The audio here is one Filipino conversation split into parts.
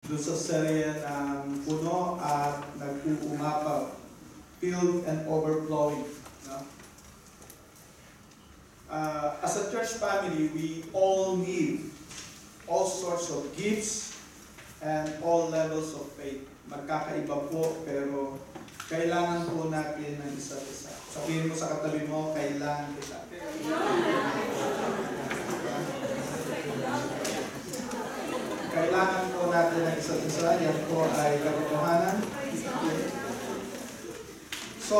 doon sa serye ng puno at nag-uumapaw, filled and overflowing. No? As a church family, we all need all sorts of gifts and all levels of faith. Magkakaiba po, pero kailangan po natin ng isa't isa. Sabihin mo sa katabi mo, kailangan kita. Kailangan po natin ng isa't isa. Yan po ay katotohanan. So,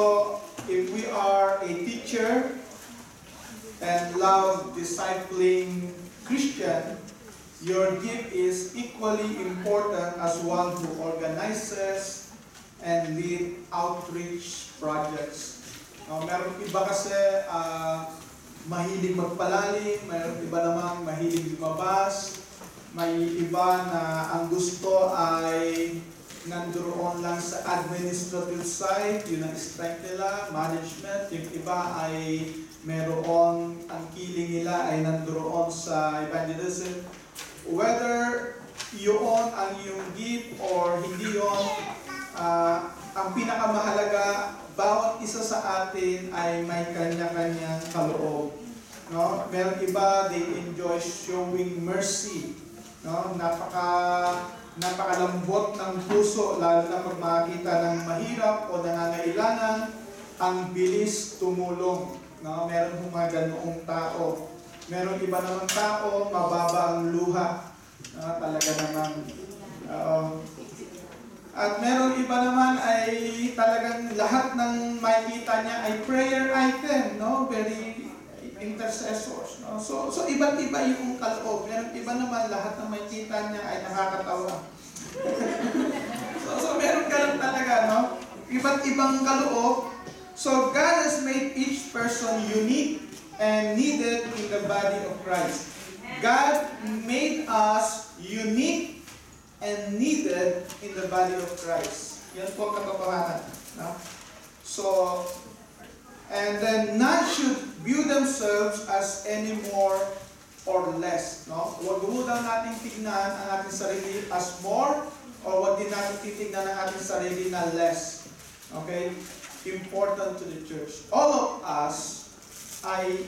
if we are a teacher and love discipling Christian, your gift is equally important as one who organizes and lead outreach projects. Meron iba kasi mahilig magpalalim, meron iba naman mahilig lumabas, may iba na ang gusto ay nandoon lang sa administrative side, yun ang strength nila, management, yung iba ay meron, ang kiling nila ay nandoon sa evangelism. Whether yun ang iyong gift or hindi yun, ang pinakamahalaga, bawat isa sa atin ay may kanya-kanyang kaloob. No? Meron iba, they enjoy showing mercy. No? Napakalambot ng puso, lalo na pag makakita ng mahirap o nangangailangan, ang bilis tumulong. No? Meron mga ganoong tao. Meron iba namang tao, mababa ang luha. Talaga naman. At meron iba naman ay talagang lahat ng makikita niya ay prayer item, no? Very intercessors, no? So iba't iba yung kaloob. Meron iba naman lahat ng makikita niya ay nakakatawa. so meron ka lang talaga, no? Iba't ibang kaloob. So God has made each person unique and needed in the body of Christ. God made us unique and needed in the body of Christ. Yan po katotohanan. No? So, and then none should view themselves as any more or less. No? Huwag mo daw natin tignan ang ating sarili as more, or huwag din natin titignan ang ating sarili na less. Okay? Important to the church. All of us ay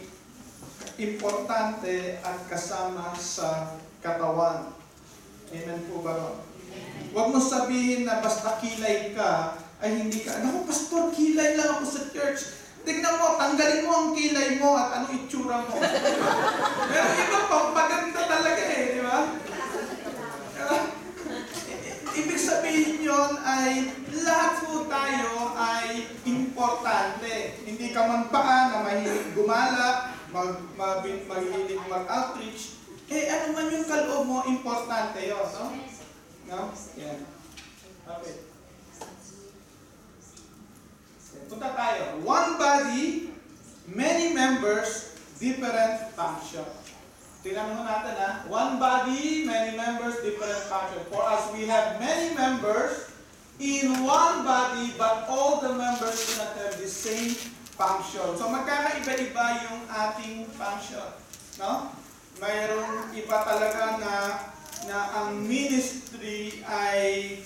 importante at kasama sa katawan. Amen po ba? Huwag mo sabihin na basta kilay ka, ay hindi ka, naku pastor, kilay lang ako sa church. Tignan mo, tanggalin mo ang kilay mo at ano itsura mo. Pero iba pang maganda talaga eh, di ba? Ibig sabihin yon ay lahat po tayo ay importante. Hindi ka man paa na mahilig gumala, mahilig mag-outreach, ano man yung kaloob mo, importante yun, no? No? Yan. Okay. Punta tayo. One body, many members, different function. Tingnan mo natin ha. One body, many members, different function. For us, we have many members in one body, but all the members do not have the same function. So magkakaiba-iba yung ating function. No? Mayroong iba talaga na ang ministry ay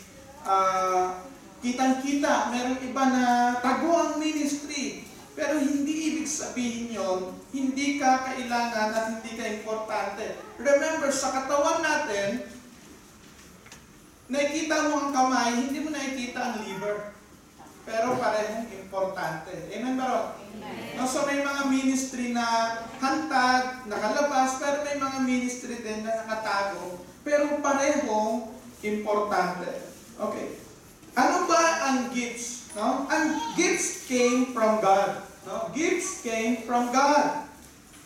kitang-kita. Mayroong iba na tago ang ministry. Pero hindi ibig sabihin yon, hindi ka kailangan at hindi ka importante. Remember, sa katawan natin, nakikita mo ang kamay, hindi mo nakikita ang liver. Pero parehong importante. Amen ba? No, so may mga ministry na hantad, nakalabas, pero may mga ministry din na nakatago. Pero parehong importante. Okay. Ano ba ang gifts? No? Ang gifts came from God. No? Gifts came from God.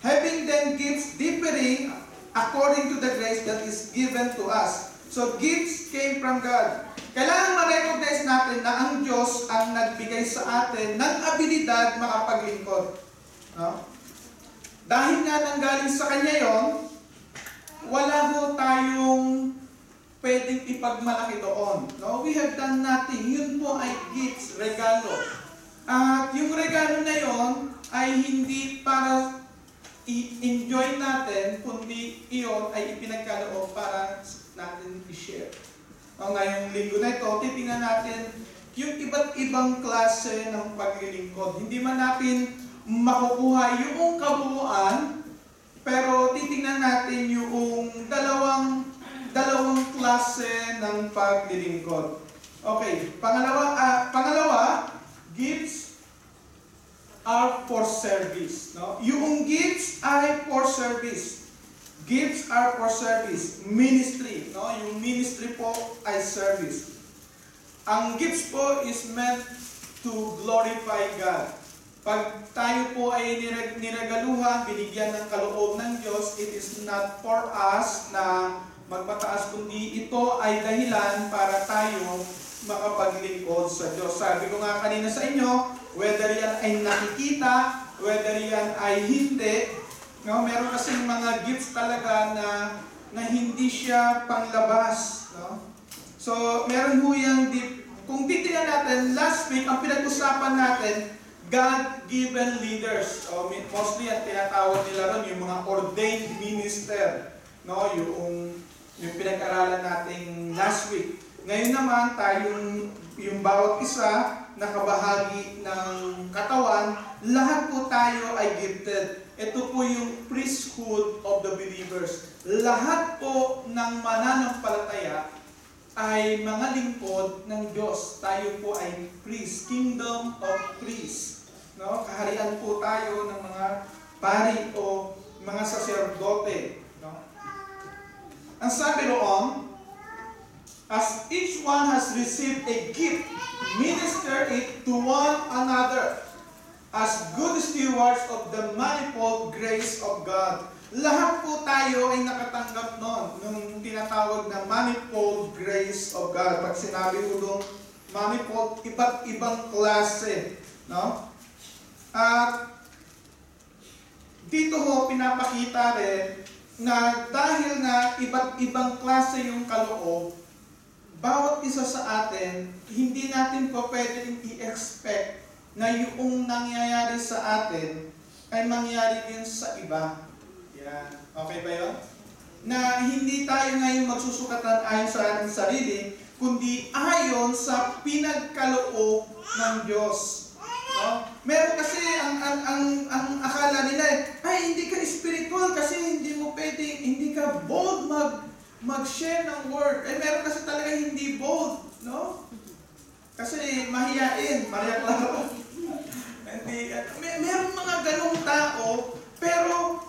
Having then gifts differing according to the grace that is given to us. So gifts came from God. Kailangan ma-recognize natin na ang Diyos ang nagbigay sa atin ng abilidad makapaglingkod. No? Dahil nga nanggaling sa Kanya yon, wala ho tayong pwedeng ipagmalaki doon. No? We have done nothing. Yun po ay gifts, regalo. At yung regalo na yon ay hindi para i-enjoy natin, kundi iyon ay ipinagkaloob para natin i-share. O ngayong linggo na ito, titingnan natin yung iba't ibang klase ng paglilingkod. Hindi man natin makukuha yung kabuuan, pero titingnan natin yung dalawang klase ng paglilingkod. Okay, pangalawa, gifts are for service. No? Yung gifts ay for service. Gifts are for service. Ministry. No? Yung ministry po ay service. Ang gifts po is meant to glorify God. Pag tayo po ay niregaluhan, binigyan ng kaloob ng Diyos, it is not for us na magpataas, kundi ito ay dahilan para tayo makapaglingkod sa Diyos. Sabi ko nga kanina sa inyo, whether yan ay nakikita, whether yan ay hindi, no, meron kasing mga gifts talaga na hindi siya panglabas. No? So, meron ho yung kung titingnan natin, last week, ang pinag-usapan natin, God-given leaders. So, mostly ang tinatawag nila ron, yung mga ordained minister. No? Yung pinag-aralan natin last week. Ngayon naman, yung bawat isa nakabahagi ng katawan, lahat po tayo ay gifted. Ito po yung priesthood of the believers. Lahat po ng mananampalataya ay mga lingkod ng Diyos. Tayo po ay priest, kingdom of priests. No? Kaharian po tayo ng mga pari o mga saserdote. No? Ang sabi roon, as each one has received a gift, minister it to one another as good stewards of the manifold grace of God. Lahat po tayo ay nakatanggap noon, nung tinatawag na manifold grace of God. Pag sinabi ko doon, manifold, iba't ibang klase. No? At dito ho, pinapakita rin na dahil na iba't ibang klase yung kaloob, bawat isa sa atin, hindi natin po pwedeng i-expect na yung nangyayari sa atin ay mangyari din sa iba. Yan. Okay ba yun? Na hindi tayo ngayon magsusukatan ayon sa ating sarili, kundi ayon sa pinagkaloob ng Diyos. No? Meron kasi ang akala nila ay hindi ka spiritual kasi hindi mo pwedeng, hindi ka bold mag-share ng word. Meron kasi talaga hindi bold, no? Kasi mahiyain, Maria Clara. Meron mga ganong tao, pero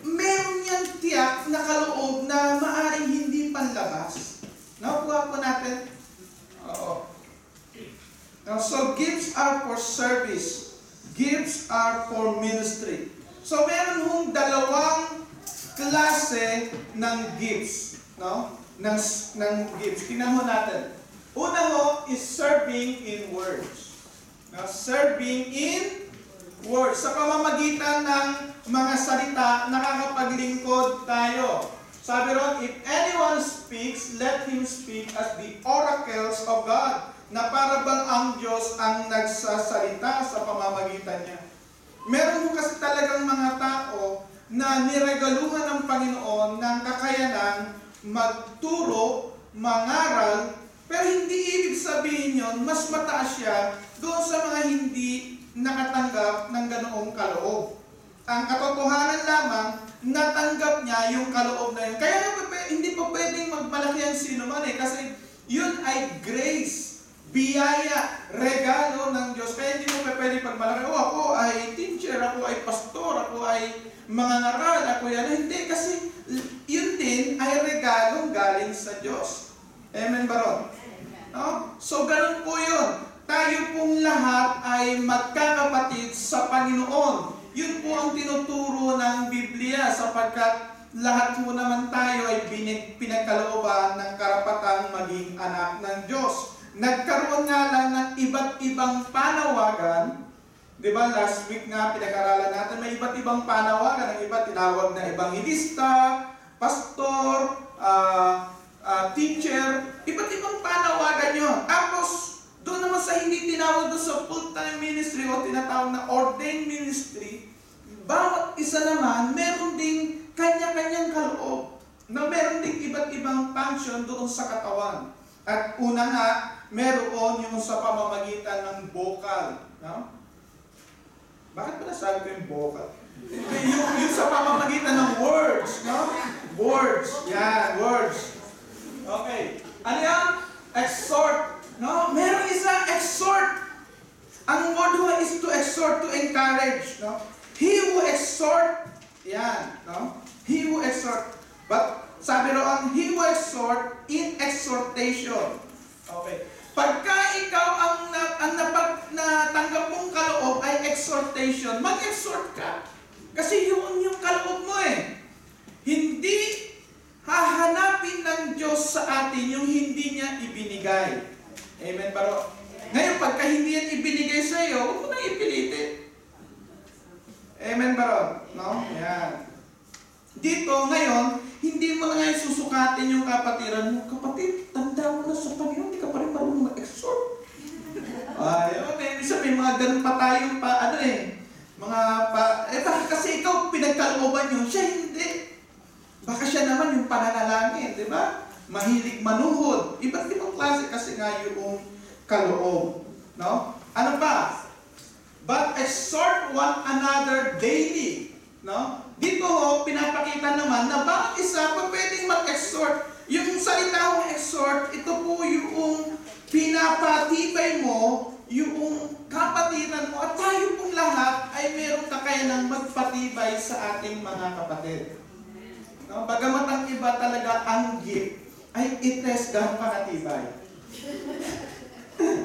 meron yan tiyak na kaloob na maaring hindi panlabas. Nakuha po natin? Oo. So, gifts are for service. Gifts are for ministry. So, meron hong dalawang klase ng gifts. No? Ng gifts. Tingnan mo natin. Una ho is serving in words. Now, serving in words. Sa pamamagitan ng mga salita, nakakapaglingkod tayo. Sabi ron, if anyone speaks, let him speak as the oracles of God. Na para bang ang Diyos ang nagsasalita sa pamamagitan niya. Meron mo kasi talagang mga tao na niregaluhan ng Panginoon ng kakayanan magturo, mangaral, pero hindi ibig sabihin yon mas mataas siya doon sa mga hindi nakatanggap ng ganoong kaloob. Ang katotohanan lamang, natanggap niya yung kaloob na yun. Kaya hindi pa pwedeng magmalaki ang sino man kasi yun ay grace, biyaya, regalo ng Diyos. Kaya hindi mo pwedeng pagmalaki, ako ay teacher, ako ay pastor, ako ay mangangaral, ako yan. Hindi, kasi yun din ay regalong galing sa Diyos. Amen ba ron? No? So, ganun po yun. Tayo pong lahat ay magkakapatid sa Panginoon. Yun po ang tinuturo ng Biblia sapagkat lahat po naman tayo ay pinagkalooban ng karapatang maging anak ng Diyos. Nagkaroon nga lang ng iba't ibang panawagan. Diba, last week nga pinag-aralan natin, may iba't ibang panawagan. Ang iba tinawag na evangelista, pastor, teacher, iba't ibang panawagan yun. Tapos, doon naman sa hindi tinawag doon sa full-time ministry o tinatawag na ordained ministry, bawat isa naman, meron ding kanya-kanyang kaloob na meron ding iba't ibang function doon sa katawan. At una nga, meron yung sa pamamagitan ng vocal. No? Bakit ba nasabi ko yung vocal? yung sa pamamagitan ng words. No? Words. Yan, words. Okay. Ano yan? Exhort. No? Meron isa, exhort. Ang word ho is to exhort, to encourage. No? He who exhort, yan. No? He who exhort. But sabi roon, he who exhort in exhortation. Okay. Pagka ikaw ang natanggap mong kaloob ay exhortation, mag-exhort ka. Kasi yun yung kaloob mo eh. Hindi hahanapin ng Diyos sa atin yung hindi niya ibinigay. Amen, baro? Ngayon, pagka hindi yan ibinigay sa iyo, huwag mo nang ipilitin. Amen, baro? No? Yan. Dito, ngayon, hindi mo na ngayon susukatin yung kapatiran mo. Kapatid, tanda mo na sa Panginoon, hindi ka pa rin marunong mag-exhort. Minsan may mga ganun pa tayong kasi ikaw pinagkalooban yun, siya hindi. Baka siya naman yung pananalangin, di ba? Mahilig manuhod. Iba't ibang klase kasi nga yung kaloob. No? Ano pa? But exhort one another daily. No? Dito pinapakita naman na bawat isa pa pwedeng mag-exhort. Yung salita mong exhort, ito po yung pinapatibay mo, yung kapatiran mo, at tayo pong lahat ay meron kakayanang magpatibay sa ating mga kapatid. No? Bagamat ang iba talaga ang gift, ay itest gano'ng katibay.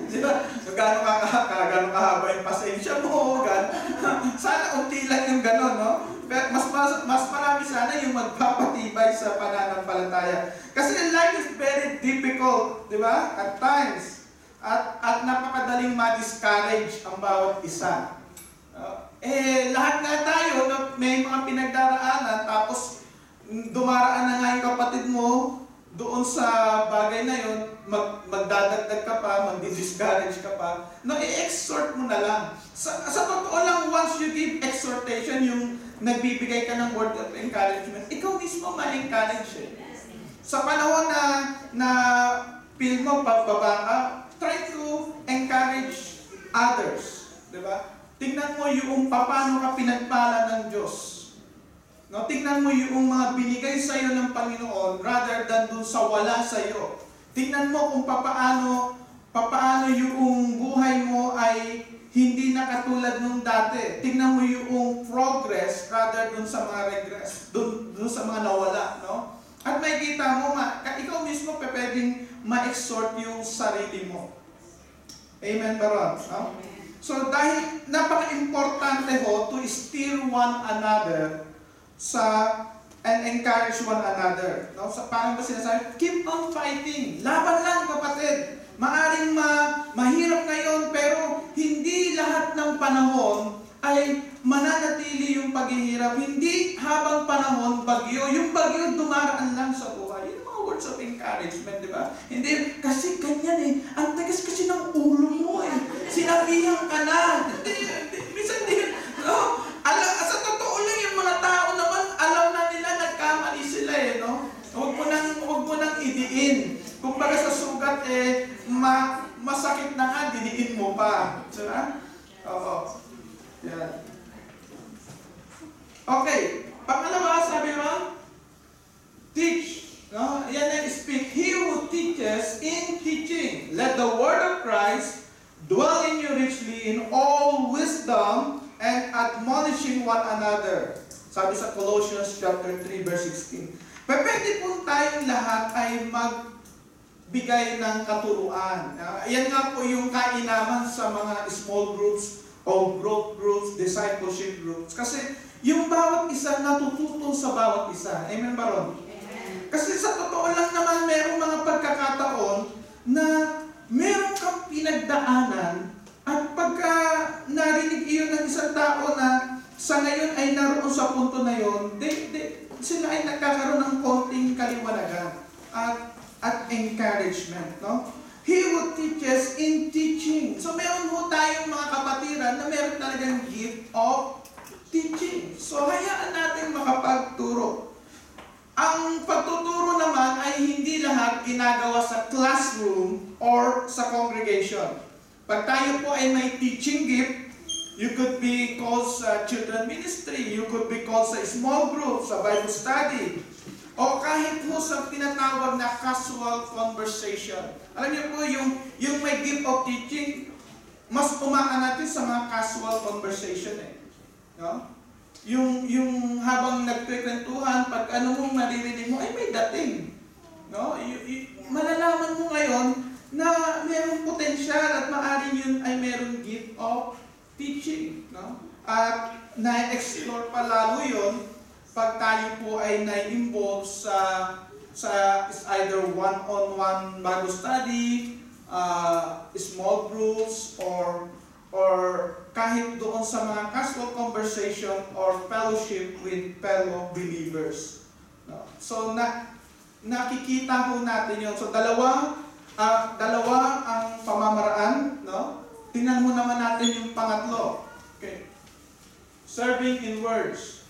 Diba? So, gano'ng kahaba yung pasensya mo, sana unti lang yung gano'n, no? Pero mas marami sana yung magpapatibay sa pananampalataya. Kasi life is very difficult, di ba? At times. At napakadaling ma-discourage ang bawat isa. Lahat nga tayo, may mga pinagdaraanan, tapos dumaraan na nga yung kapatid mo, doon sa bagay na yun, magdadagdag ka pa, magdi-discourage ka pa, no, i-exhort mo na lang. Sa totoo lang, once you give exhortation, yung nagbibigay ka ng word of encouragement, ikaw mismo ma-encourage eh. Sa panahon na feel mo pagbaba ka, try to encourage others. Diba? Tingnan mo yung paano ka pinagpala ng Diyos. No, tingnan mo yung mga binigay sa iyo ng Panginoon rather than dun sa wala sa iyo. Tingnan mo kung papaano yung buhay mo ay hindi na katulad nung dati. Tingnan mo yung progress rather dun sa mga regress, dun sa mga nawala, no? At makikita mo, ikaw mismo pwedeng ma-exhort yung sarili mo. Amen ba ron? No? So dahil napaka-importante ho to steer one another and encourage one another. No? So, parang ba sinasabi? Keep on fighting. Laban lang, kapatid. Maaring mahirap ngayon, pero hindi lahat ng panahon ay mananatili yung paghihirap. Hindi habang panahon, bagyo. Yung bagyo dumaraan lang sa buhay. Yung mga words of encouragement, di ba? Hindi, kasi ganyan eh. Ang tagas kasi ng ulo mo eh. Sinabihan ka na. Minsan din, no? Sa totoo lang yung mga tao naman, alam na nila nagkamali sila eh, no? Huwag mo nang idiin. Kung baga sa sugat eh, masakit na nga, didiin mo pa. Diba? Oo. Yan. Okay. Pangalawa, sabi mo, teach. No? Yan ang speak. He who teaches in teaching. Let the word of Christ dwell in you richly in all wisdom and admonishing one another. Sabi sa Colossians chapter 3 verse 16. Pwede po tayong lahat ay magbigay ng katuruan. Yan nga po yung kainaman sa mga small groups o growth groups, discipleship groups. Kasi yung bawat isa natututo sa bawat isa. Amen ba ron? Kasi sa totoo lang naman merong mga pagkakataon na meron kang pinagdaanan. At pagka narinig iyon ng isang tao na sa ngayon ay naroon sa punto na yun, sila ay nagkakaroon ng konting kaliwanagan at encouragement. No? He who teaches in teaching. So meron ho tayong mga kapatiran na meron talagang gift of teaching. So hayaan natin makapagturo. Ang pagtuturo naman ay hindi lahat ginagawa sa classroom or sa congregation. Pag tayo po ay may teaching gift, you could be called sa children ministry, you could be called sa small group, sa Bible study, o kahit po sa tinatawag na casual conversation. Alam niyo po, yung may gift of teaching, mas umaangat yun sa mga casual conversation eh. No? Yung habang nagkikwentuhan, pag ano mo maririnig mo, ay may dating. No? Malalaman mo ngayon na mayroong potensyal at maaaring yun ay mayroong gift of teaching. No? At na-explore pa lalo yun pag tayo po ay na-involve sa is either one-on-one Bible study, small groups, or kahit doon sa mga casual conversation or fellowship with fellow believers. No? So, nakikita po natin yun. So, dalawa ang pamamaraan. No? Tingnan mo naman natin yung pangatlo. Okay. Serving in words.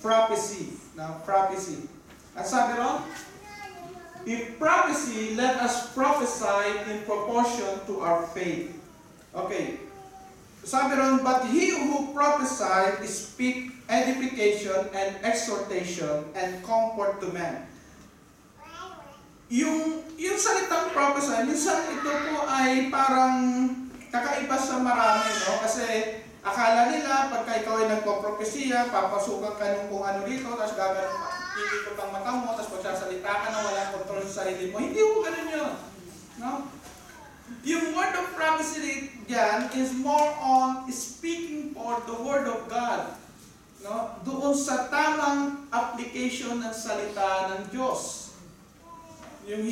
Prophecy. Now, prophecy. At sabi ron, if prophecy, let us prophesy in proportion to our faith. Okay. Sabi ron, but he who prophesied speak edification and exhortation and comfort to men. Yung salitang prophesy, minsan ito po ay parang kakaiba sa marami, no? Kasi akala nila, pagka ikaw ay nagpo-propesya, papasukan ka nung kung ano dito, tapos gagawin, ikikot ang mata mo, tapos magsasalita ka na walang kontrol sa sarili mo. Hindi po ganun yun. No? Yung word of prophecy dyan is more on speaking for the word of God. No? Doon sa tamang application ng salita ng Diyos. Yung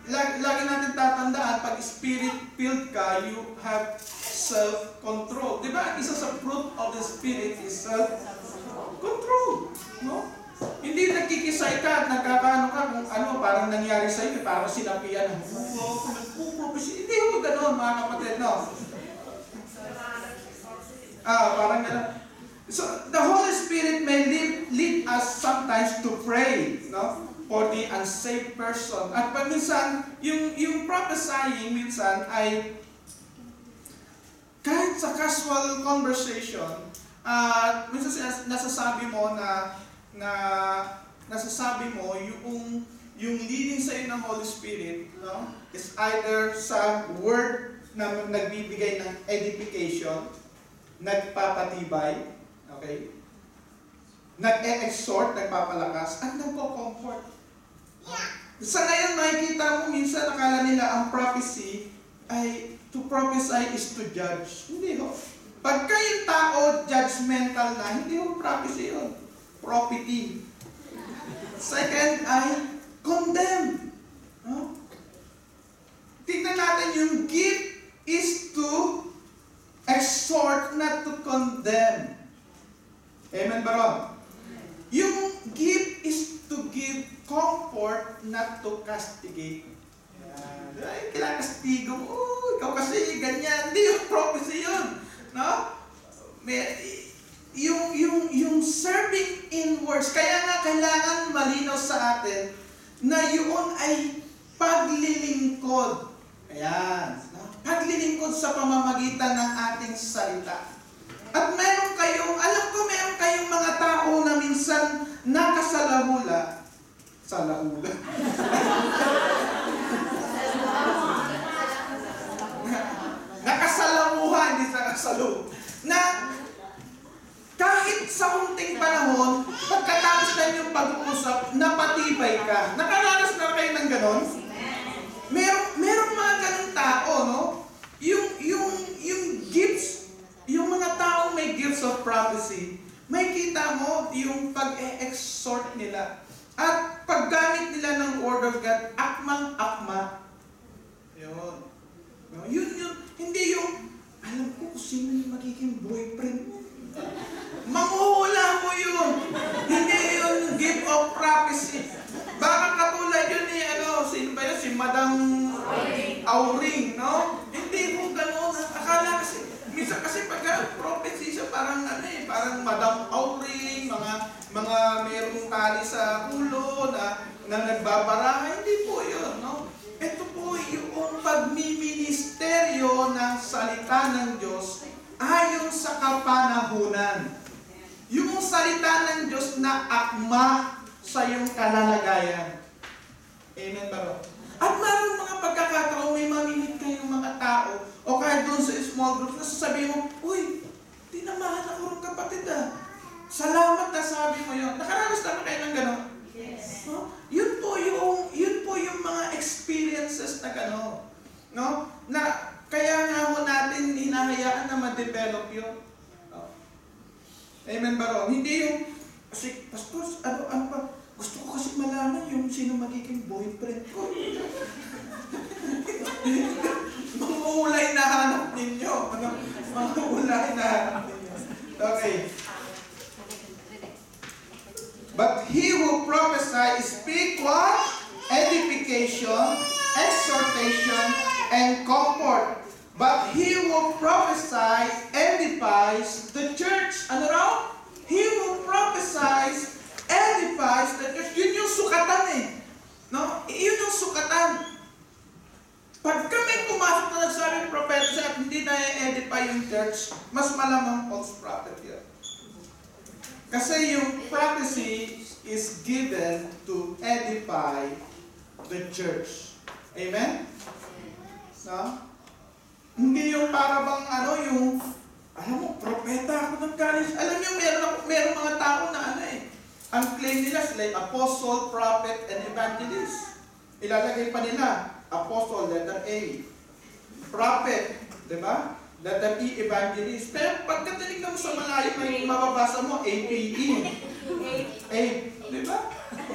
lagi natin tatandaan, pag spirit-filled ka, you have self-control. Di ba? Isa sa fruit of the Spirit is self-control. No? Hindi nagkikisay ka at nagkakaano ka kung ano, parang nangyari sa iyo, parang sinapian ng hindi ko gano'n, mga kapatid, no? Parang gano'n. So, the Holy Spirit may lead us sometimes to pray, no? For the unsaved person. At pag minsan, yung prophesying minsan ay kahit sa casual conversation, minsan nasasabi mo nasasabi mo yung leading sa iyo ng Holy Spirit, no, is either sa word na nagbibigay ng edification, nagpapatibay, okay, nag-e-exhort, nagpapalakas, at nagpo-comfort. Sa ngayon, makikita mo minsan akala nila ang prophecy ay to prophesy is to judge. Hindi ho. Pagka yung tao judgmental na, hindi ho prophecy yun. Prophecy. Second ay condemn. No? Tignan natin yung gift is to exhort, not to condemn. Amen ba ron? Yung gift is to give comfort, not to castigate. Ay, kinakastigo mo. Ikaw kasi ganyan. Hindi yung prophecy yun. No? Yung serving in words, kaya nga kailangan malinaw sa atin na yun ay paglilingkod. Ayan. Paglilingkod sa pamamagitan ng ating salita. At meron kayong, alam ko meron kayong mga tao na minsan nakasalahula. Salahula. Nakasalamuha, hindi sa kasalu. Na kahit sa unting panahon, pagkatapos na yung pag-uusap, napatibay ka. Nakaranas na kayo ng ganon? Merong mga ganong tao, no? Yung gifts, yung mga taong may gifts of prophecy, may kita mo yung pag-e-exhort nila. At paggamit nila ng Word of God, akmang-akma. Yun. Hindi yung, alam ko kung sino yung magiging boyfriend mo. Manghuhula mo yun. Hindi yun gift of prophecy. Baka katulad yun ni, sino ba yun? Si Madam Auring, no? Hindi mo gano'n. Akala kasi, minsan kasi pagka prophecy siya parang parang Madam Auring, mga mayroong tali sa ulo, nagbabaraha. Hindi po yun, no? Ito po yung pagmiministeryo ng salita ng Diyos ayon sa kapanahunan. Yung salita ng Diyos na akma sa iyong kalalagayan. Amen ba ro? At mayroong mga pagkakataon, may mamimit kayong mga tao, o kahit doon sa small groups, na sasabihin mo, uy, tinamahan ako rin kapatid ah. Salamat na sabi mo yun. Nakaranas naman kayo ng gano'n? Yes. No? Yun po yung mga experiences na gano'n. No? Na kaya nga mo natin hinahayaan na ma-develop yun. No? Amen ba ron? Hindi yung, kasi, pastor, ano pa? Gusto ko kasi malaman yung sino magiging boyfriend ko. Mamulay na hanap ninyo. Mamulay na hanap ninyo. Okay. But he who prophesies speak what? Edification, exhortation, and comfort. But he who prophesies edifies the church. Ano raw? He who prophesies edifies the church. Yun yung sukatan eh. No? Yun yung sukatan. Pag kami pumasok na nagsabi ng prophecy at hindi na-edify yung church, mas malamang false prophet yun. Kasi yung prophecy is given to edify the church. Amen? No? Hindi yung para bang yung, alam mo, propeta ako ng college. Alam niyo, meron mga tao na ang claim nila sila apostle, prophet, and evangelist. Ilalagay pa nila, apostle, letter A. Prophet, di ba? Letter E, evangelist. Pero pagkatinig mo sa malayo, may mababasa mo, APE. A, di ba?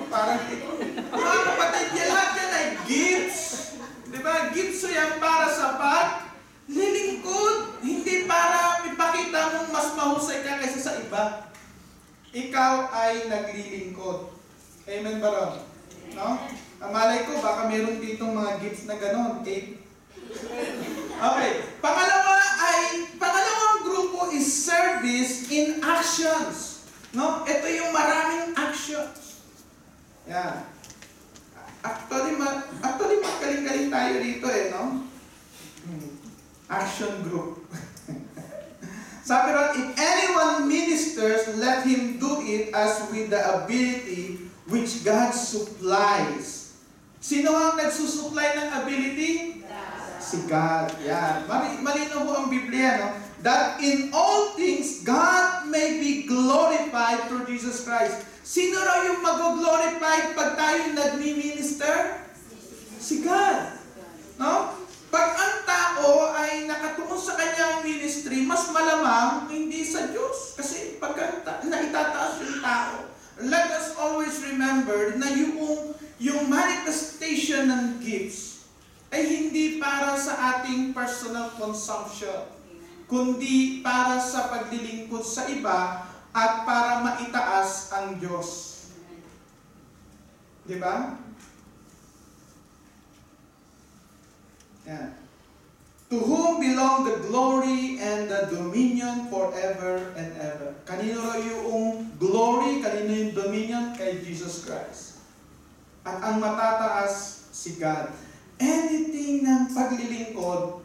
Parang ito. Mga kapatid, yan lahat yan ay gifts. Di ba? Gifts yan para sa paglilingkod. Hindi para ipakita mong mas mahusay ka kaysa sa iba. Ikaw ay naglilingkod. Amen ba ron? No? Malay ko, baka meron ditong mga gifts na gano'n. Okay. Pangalawang grupo is service in actions. No? Ito yung maraming actions. Yan. Actually, magkaling-kaling tayo dito no? Action group. Sabi ron, if anyone ministers, let him do it as with the ability which God supplies. Sino ang nagsusupply ng ability? Si God. Yan. Malinaw po ang Biblia, no? That in all things, God may be glorified through Jesus Christ. Sino raw yung mag-glorify pag tayo nagmi-minister? Si God. No? Pag ang tao ay nakatungo sa kanyang ministry, mas malamang hindi sa Diyos. Kasi pag naitataas yung tao, let us always remember na yung manifestation ng gifts ay hindi para sa ating personal consumption, kundi para sa paglilingkod sa iba at para maitaas ang Diyos. Di ba? Yan. To whom belong the glory and the dominion forever and ever. Kanino raw yung glory, kanino yung dominion? Kay Jesus Christ. At ang matataas, si God. Anything ng paglilingkod,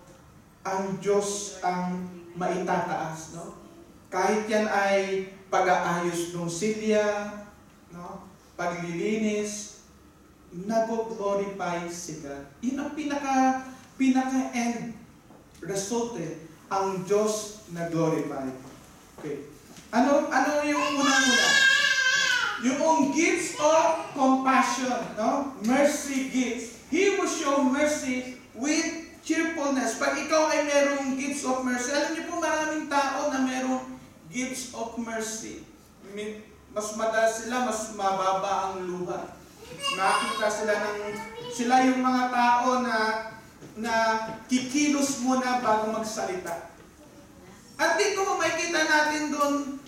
ang Diyos ang maitataas. No? Kahit yan ay pag-aayos ng silya, no? Paglilinis, nag-glorify si God. Yun ang pinaka-end result ang Diyos na glorify. Okay. Ano yung unang-una? Yung gifts of compassion, no? Mercy gifts. He will show mercy with cheerfulness. Pag ikaw ay merong gifts of mercy, alam niyo po maraming tao na merong gifts of mercy. Mas madalas sila, mas mababa ang luha. Makita sila yung mga tao na kikilos muna bago magsalita. At dito makikita natin doon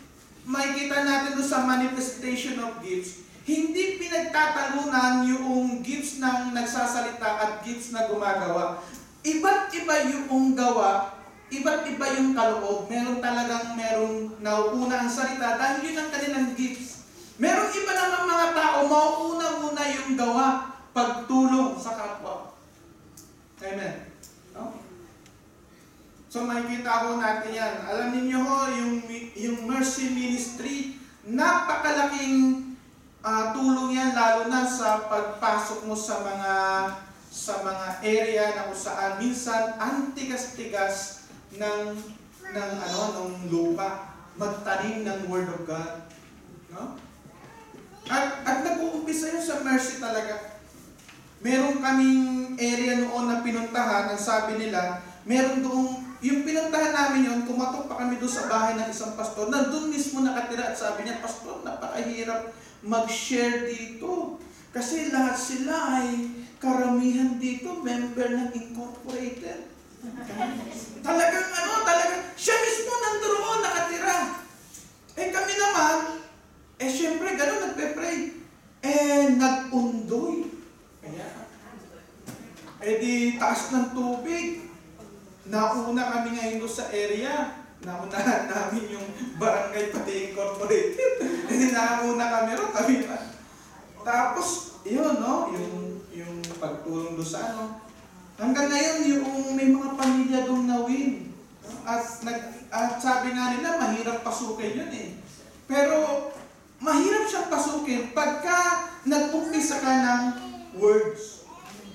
sa manifestation of gifts, hindi pinagtatalunan yung gifts ng nagsasalita at gifts na gumagawa. Iba't iba yung gawa, iba't iba yung kaloob. Merong nauuna ang salita dahil yun ang kanilang gifts. Merong iba naman mga tao, mauuna muna yung gawa pagtulong sa kapwa. Amen. No? So makikita ko natin yan. Alam niyo ho, yung mercy ministry, napakalaking tulong yan, lalo na sa pagpasok mo sa mga area na kung saan minsan ang tigas-tigas ng lupa, magtanim ng Word of God. No? At nag-uumpisa yun sa mercy talaga. Meron kaming area noon na pinuntahan, ang sabi nila, meron doong, yung pinuntahan namin yun, kumatok pa kami doon sa bahay ng isang pastor, na doon mismo nakatira at sabi niya, Pastor, napakahirap mag-share dito. Kasi lahat sila ay karamihan dito, member ng incorporated. Talagang siya mismo nandoon nakatira. Kami naman, syempre, gano'n nagpe-pray. Nag-undoy. Kaya, di taas ng tubig. Nauna kami ngayon doon sa area. Naunahan namin yung barangay pati incorporated. Nauna kami ron, kami pa. Tapos, yun, no? Yung pagtulong doon sa Hanggang ngayon, yung may mga pamilya doon nawin. At sabi nga nila, mahirap pasukin yun eh. Pero, mahirap siyang pasukin pagka nag-umpisa ka ng words.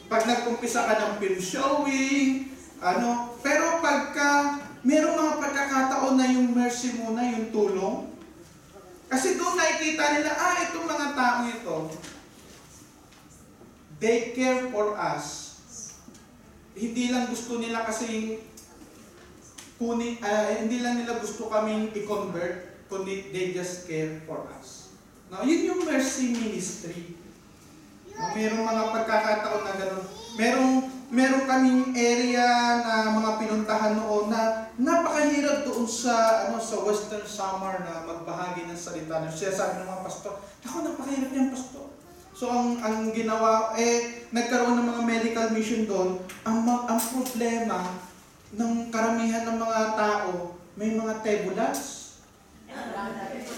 Pag nag-umpisa ka ng film showing, pero pagka merong mga pagkakataon na yung mercy muna, yung tulong, kasi doon nakikita nila, itong mga tao ito, they care for us. Hindi lang gusto nila kasi hindi lang nila gusto kaming i-convert, kundi they just care for us. Now, yun yung mercy ministry. Merong mga pagkakataon na gano'n. Meron kaming area na mga pinuntahan noon na napakahirap doon sa Western Samar na magbahagi ng salita. Siya sabi ng mga pastor, napakahirap niyang pastor. So ang ginawa, nagkaroon ng mga medical mission doon. Ang problema ng karamihan ng mga tao, may mga tebulas.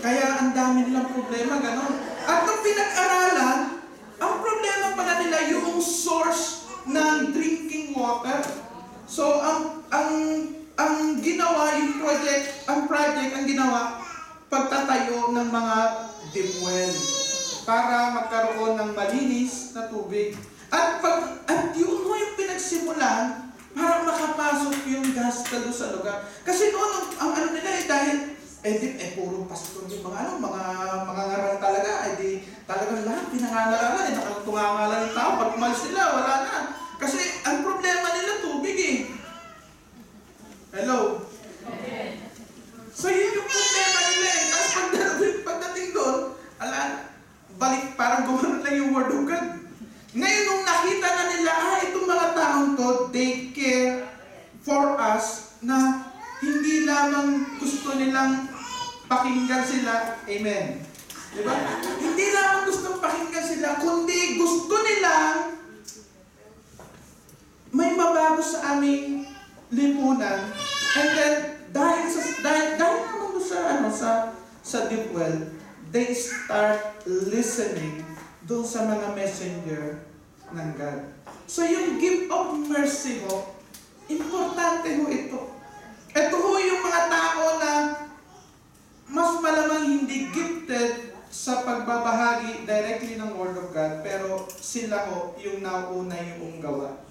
Kaya ang dami nilang problema, gano'n. At nung pinag-aralan, ang problema pala nila yung source ng drinking water. So ang ginawa yung project ang ginawa pagtatayo ng mga deep well para magkaroon ng malinis na tubig. At yun yung pinagsimulan para makapasok yung gospel sa lugar. Kasi noon ang nila dahil puro pastor yung mga ngaral talaga, talagang lahat pinangangalanan, nakatungangala ng tao, pag umalis nila, wala na. Kasi ang problema nila tubig eh. Hello? So yun yung problema nila eh. Tapos pagdating doon, balik, parang gumano lang yung Word of God. Ngayon nung nakita na nila, itong mga taong to, they care for us na hindi lamang gusto nilang pakinggan sila, amen. Diba? Hindi lamang gustong pakinggan sila, kundi gusto nilang may mabago sa aming lipunan. And then, dahil naman sa deep well, they start listening doon sa mga messenger ng God. So yung gift of mercy ho, importante ho ito. Ito ho yung mga tao na mas malamang hindi gifted sa pagbabahagi directly ng Word of God, pero sila ho yung nauna yung gawa.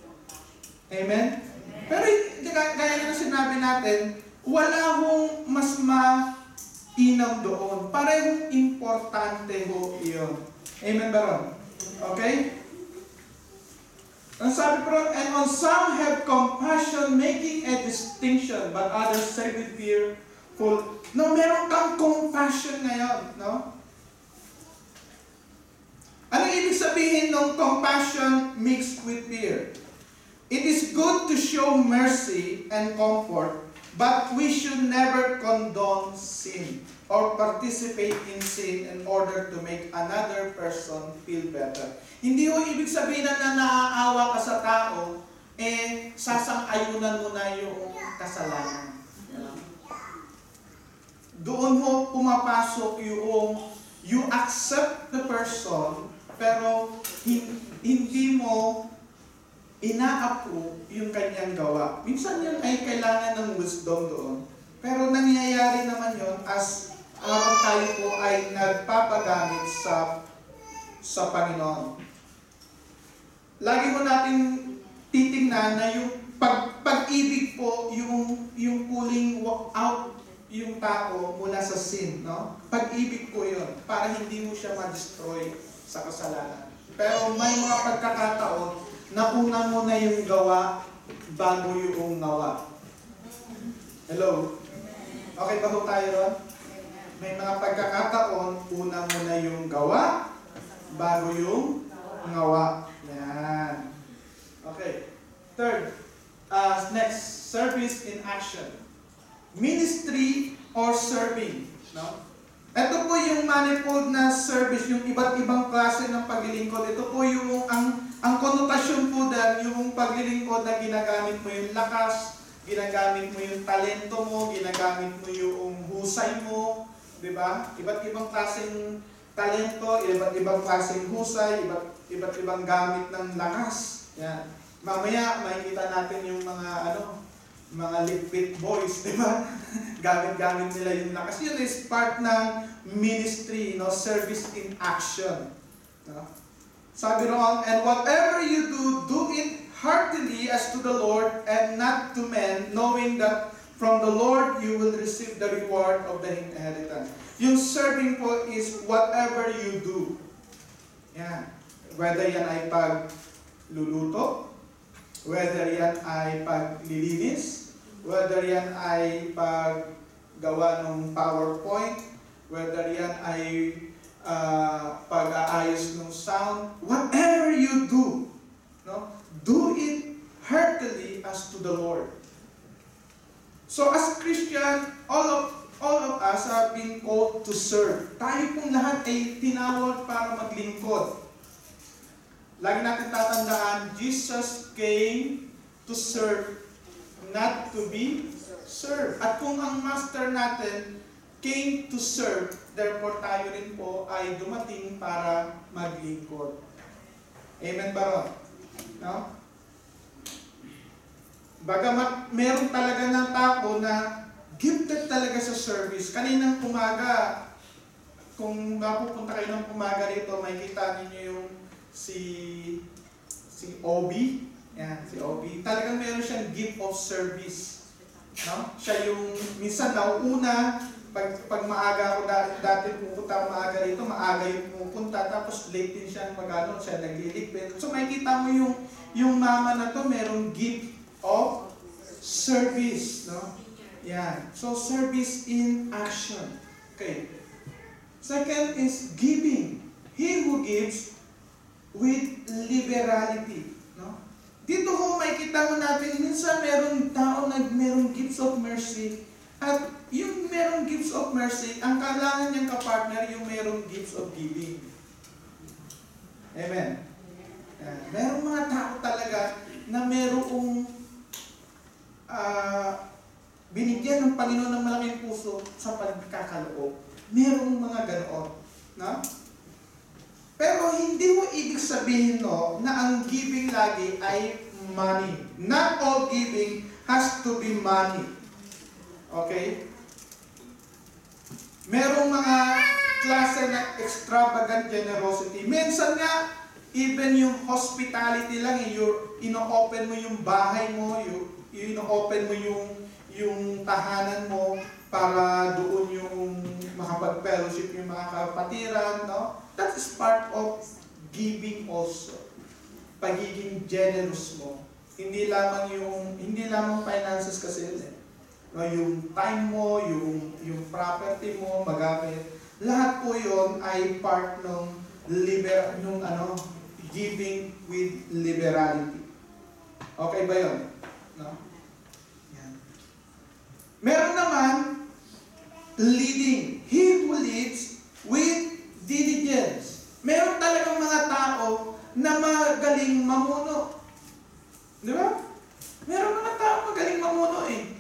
Amen? Pero gaya na sinabi natin, wala hong mas mainam doon. Parehong importante ho iyon. Amen ba ron? Okay? Ang sabi po ron, and on some have compassion, making a distinction, but others say with fear, no, meron kang compassion ngayon, no? Ano ibig sabihin ng compassion mixed with fear? It is good to show mercy and comfort, but we should never condone sin or participate in sin in order to make another person feel better. Hindi ho ibig sabihin na naaawa ka sa tao, sasang-ayunan mo na yung kasalanan. Doon mo pumapasok yung you accept the person, pero hindi mo ina-approve yung kanyang gawa. Minsan yun ay kailangan ng wisdom doon. Pero nangyayari naman yun as tayo po ay nagpapagamit sa Panginoon. Lagi mo natin titingnan na yung pag-ibig po, yung pulling out yung tao mula sa sin, no? Pag-ibig po yun, para hindi mo siya ma-destroy sa kasalanan. Pero may mga pagkakataon na una mo na yung gawa bago yung nawa. Hello? Okay ba ho tayo ron? May mga pagkakataon, una mo na yung gawa bago yung nawa. Yan. Okay. Third, next, service in action. Ministry or serving. No? Ito po yung manifold na service, yung iba't ibang klase ng paglilingkod. Ito po yung, ang konotasyon po dahil yung paglilingkod na ginagamit mo yung lakas, ginagamit mo yung talento mo, ginagamit mo yung husay mo, di ba? Iba't ibang klaseng talento, iba't ibang klaseng husay, iba't ibang gamit ng lakas. Yan. Mamaya, makikita natin yung mga liquid boys, di ba? Gamit-gamit nila yung lakas. Yun is part ng ministry, no? Service in action. No? Sabi noon, and whatever you do, do it heartily as to the Lord and not to men, knowing that from the Lord you will receive the reward of the inheritance. Yung serving po is whatever you do. Yan. Whether yan ay pagluluto, whether yan ay paglilinis, whether yan ay paggawa ng PowerPoint, whether yan ay pag-aayos ng sound, whatever you do, no? Do it heartily as to the Lord. So as Christian, all of us are being called to serve. Tayo pong lahat ay tinawag para maglingkod. Lagi natin tatandaan, Jesus came to serve, not to be served. At kung ang master natin came to serve, therefore tayo rin po ay dumating para maglingkod. Amen ba ron? No? Bagamat meron talaga ng tao na gifted talaga sa service. Kaninang umaga, kung mapupunta kayo ng umaga rito, makikita ninyo yung si Obi. Yan, si Obi. Talagang meron siyang gift of service. No? Siya yung minsan nauuna, pag maaga ako dati pupunta maaga rito, maaga yung pupunta, tapos late din siya magano, siya nagliligpit. So makikita mo yung mama na to, merong gift of service, no? Yan. So service in action. Okay. Second is giving. He who gives with liberality, no? Dito ho makikita mo natin minsan merong tao na merong gifts of mercy. At yung merong gifts of mercy, ang kailangan niyang kapartner yung merong gifts of giving. Amen. Merong mga tao talaga na merong binigyan ng Panginoon ng malaking puso sa pagkakaloob. Merong mga ganoon. No? Pero hindi mo ibig sabihin na ang giving lagi ay money. Not all giving has to be money. Okay? Merong mga klase na extravagant generosity. Minsan nga, even yung hospitality lang, ino-open mo yung bahay mo, ino-open mo yung tahanan mo para doon yung makapag-fellowship yung mga kapatiran, no? That is part of giving also. Pagiging generous mo. Hindi lamang finances kasi yun eh. No, yung time mo, yung property mo, magamit. Lahat po yun ay part ng giving with liberality. Okay ba yun? No? Yan. Meron naman, leading. He who leads with diligence. Meron talagang mga tao na magaling mamuno. Di ba? Meron mga tao magaling mamuno eh.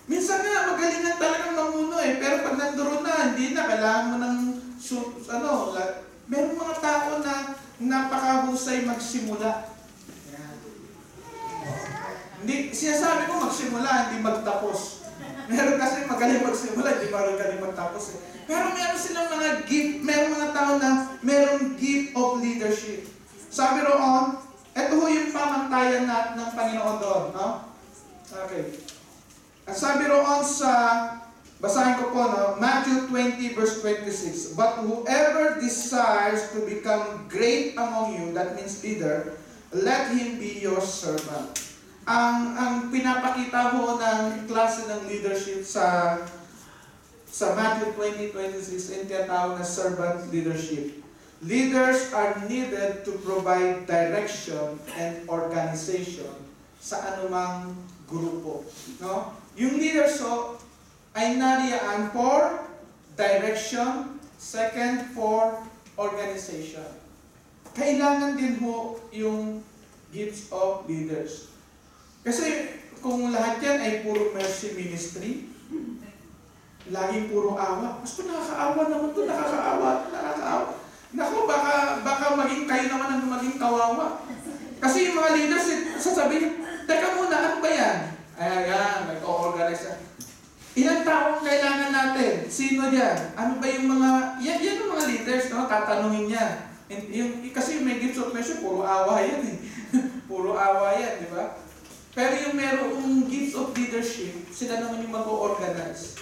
Minsan nga, magaling na talagang mamuno eh. Pero pag nandoon na, hindi na, kailangan mo ng, meron mga tao na napakahusay magsimula. Yan. Hindi, sinasabi ko magsimula, hindi magtapos. Meron kasi magaling magsimula, hindi magaling magtapos. Pero meron silang mga gift, meron mga tao na meron gift of leadership. Sabi roon, ito ho yung pamantayan natin ng Panginoon doon, no? Okay. Ang sabi roon sa, basahin ko po, no? Matthew 20 verse 26. But whoever desires to become great among you, that means leader, let him be your servant. Ang pinapakita ho ng klase ng leadership sa Matthew 20:26 yung tinatawag na servant leadership. Leaders are needed to provide direction and organization sa anumang grupo, no? Yung leaders ho ay nariyaan for direction, second for organization. Kailangan din ho yung gifts of leaders. Kasi kung lahat yan ay puro mercy ministry, laging puro awa, mas nakakaawa naman ito, nakakaawa. Naku, baka maging kayo naman ang maging kawawa. Kasi yung mga leaders, sasabihin, teka muna, ano ba yan? Ayan, nag-o-organize. Ilang taong kailangan natin? Sino yan? Ano ba yung mga, yan yung mga leaders, no? Tatanungin niya. Kasi may gifts of measure, puro awa yan eh. Puro awa yan, di ba? Pero yung merong gifts of leadership, sila naman yung mag-o-organize.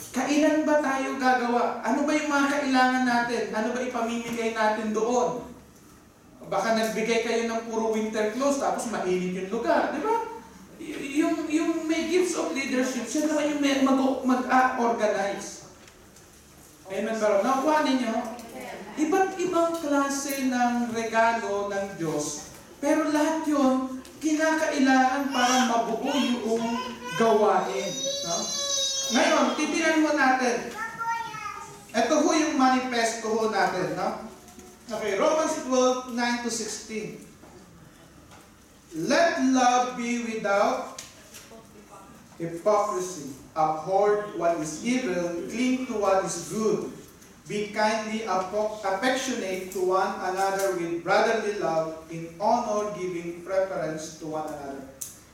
Kailan ba tayo gagawa? Ano ba yung mga kailangan natin? Ano ba ipamimigay natin doon? Baka nagbigay kayo ng puro winter clothes, tapos mainit yung lugar, di ba? Yung may gifts of leadership, sila naman yung mag-organize. Amen ba? Nakuha ninyo? Iba't ibang klase ng regalo ng Diyos. Pero lahat yun, kinakailangan para mabuo yung gawain. No? Ngayon, titinan mo natin. Ito ho yung manifesto ho natin. No? Okay, Romans 12, 9-16. Let love be without hypocrisy. Abhor what is evil, cling to what is good. Be kindly affectionate to one another with brotherly love, in honor giving preference to one another.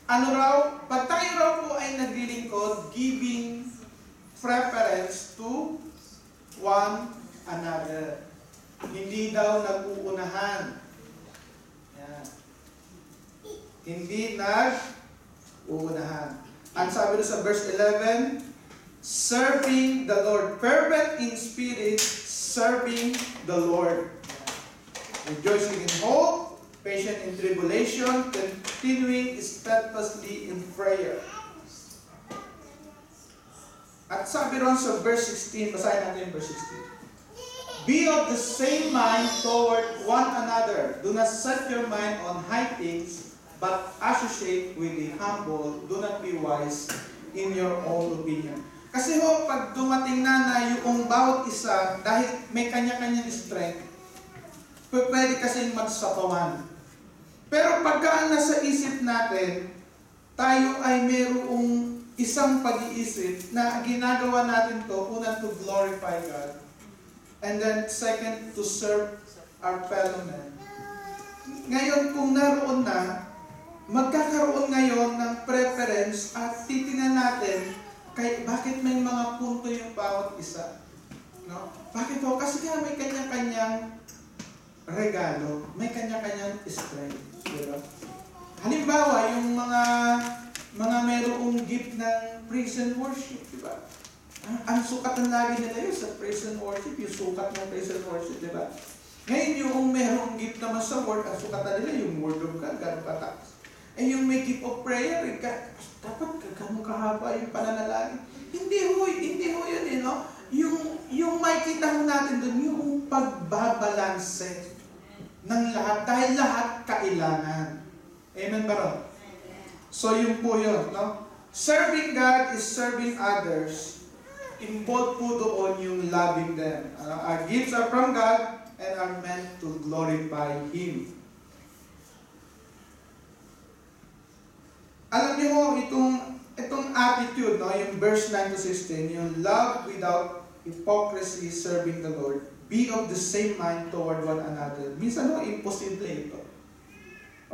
Ano raw? Pag tayo raw po ay naglilingkod, giving preference to one another. Hindi daw nag-uunahan. Yan. Hindi nag-uunahan. Ang sabi doon sa verse 11, serving the Lord, fervent in spirit, serving the Lord. Rejoicing in hope, patient in tribulation, continuing steadfastly in prayer. At sabi ron sa verse 16, basahin natin yung verse 16. Be of the same mind toward one another. Do not set your mind on high things, but associate with the humble. Do not be wise in your own opinion. Kasi ho, pag dumating na yung bawat isa, dahil may kanya-kanyang strength, pwede kasing magsapawan. Pero pagka nasa isip natin, tayo ay mayroong isang pag-iisip na ginagawa natin to, una to glorify God, and then second, to serve our fellow men. Ngayon, kung naroon na, magkakaroon ngayon ng preference at titingnan natin bakit may mga punto yung bawat isa. No? Bakit ho? Kasi nga may kanya-kanyang regalo, may kanya-kanyang strength. Diba? Halimbawa, yung mga mayroong gift ng praise and worship, diba? Ang sukatan lagi nila yun sa praise and worship, yung sukat ng praise and worship, diba? Ngayon, yung mayroong gift naman sa word, ang sukatan nila yung word of God, gano'ng kataas. Eh yung may gift of prayer, dapat gano'ng kahaba yung pananalangin. Hindi ho yun eh, no? Yung makikita ho natin doon, yung pagbabalanse ng lahat, dahil lahat kailangan. Amen ba ron? So yun po yun, no? Serving God is serving others. Involved po doon yung loving them. Our gifts are from God and are meant to glorify Him. Alam niyo mo, itong attitude, no, yung verse 9-16, yung love without hypocrisy, serving the Lord. be of the same mind toward one another. Minsan imposible ito.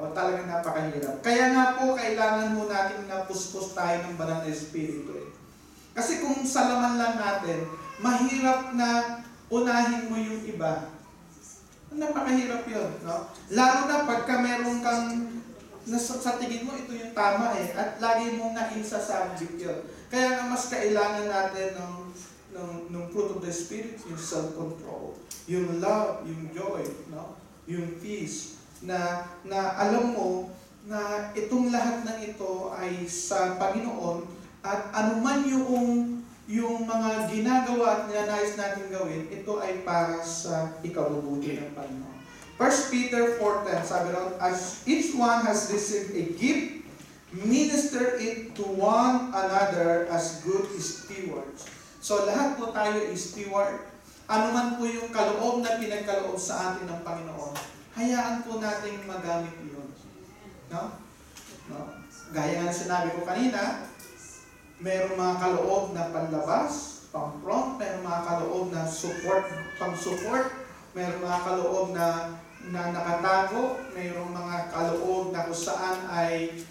Talagang napakahirap. Kaya nga po, kailangan mo natin na puspos tayo ng banal na Espiritu. Kasi kung sa laman lang natin, mahirap na unahin mo yung iba. Napakahirap yun, no? Lalo na pagka meron kang sa tingin mo, ito yung tama at lagi mong naisasabit yun. Kaya nga mas kailangan natin ng fruit of the Spirit, yung self-control, yung love, yung joy, no? Yung peace, na alam mo na itong lahat ng ito ay sa Panginoon at anuman yung mga ginagawa at ninanais natin gawin, ito ay para sa ikabubuti ng Panginoon. 1 Peter 4:10, sabi ron, as each one has received a gift, minister it to one another as good stewards. So lahat po tayo is steward. Ano man po yung kaloob na pinagkaloob sa atin ng Panginoon, hayaan po nating magamit yun. No? Gaya nga sinabi ko kanina, mayroong mga kaloob na panlabas, pang-front, mayroong mga kaloob na support, pang-support, mayroong mga kaloob na nakatago, mayroong mga kaloob na kung saan ay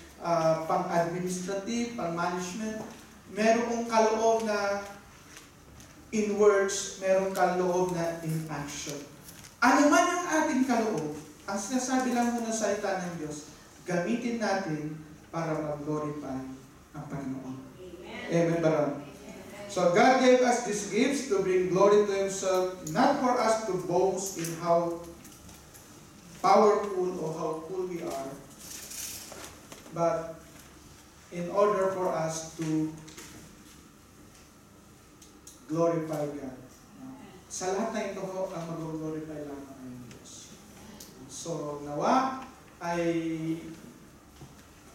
pang-administrative, pang-management, mayroong kaloob na in words, mayroong kaloob na in action. Ano man yung ating kaloob, ang sinasabi lang muna sa salita ng Diyos, gamitin natin para mag-glorify ang Panginoon. Amen ba ron? So God gave us these gifts to bring glory to Himself, not for us to boast in how powerful or how cool we are, but in order for us to glorify God. Sa lahat na ito ang mag-glorify lamang ang Diyos. So nawa ay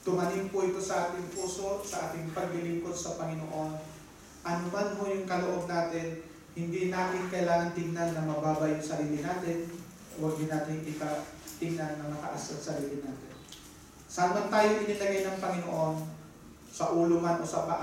tumanim po ito sa ating puso, sa ating paglilingkod sa Panginoon. Ano man mo yung kaloob natin, hindi natin kailangan tingnan na mababa yung sarili natin, huwag din natin tingnan na mataas ang sarili natin. Saan man tayo inilagay ng Panginoon, sa ulo man o sa paa,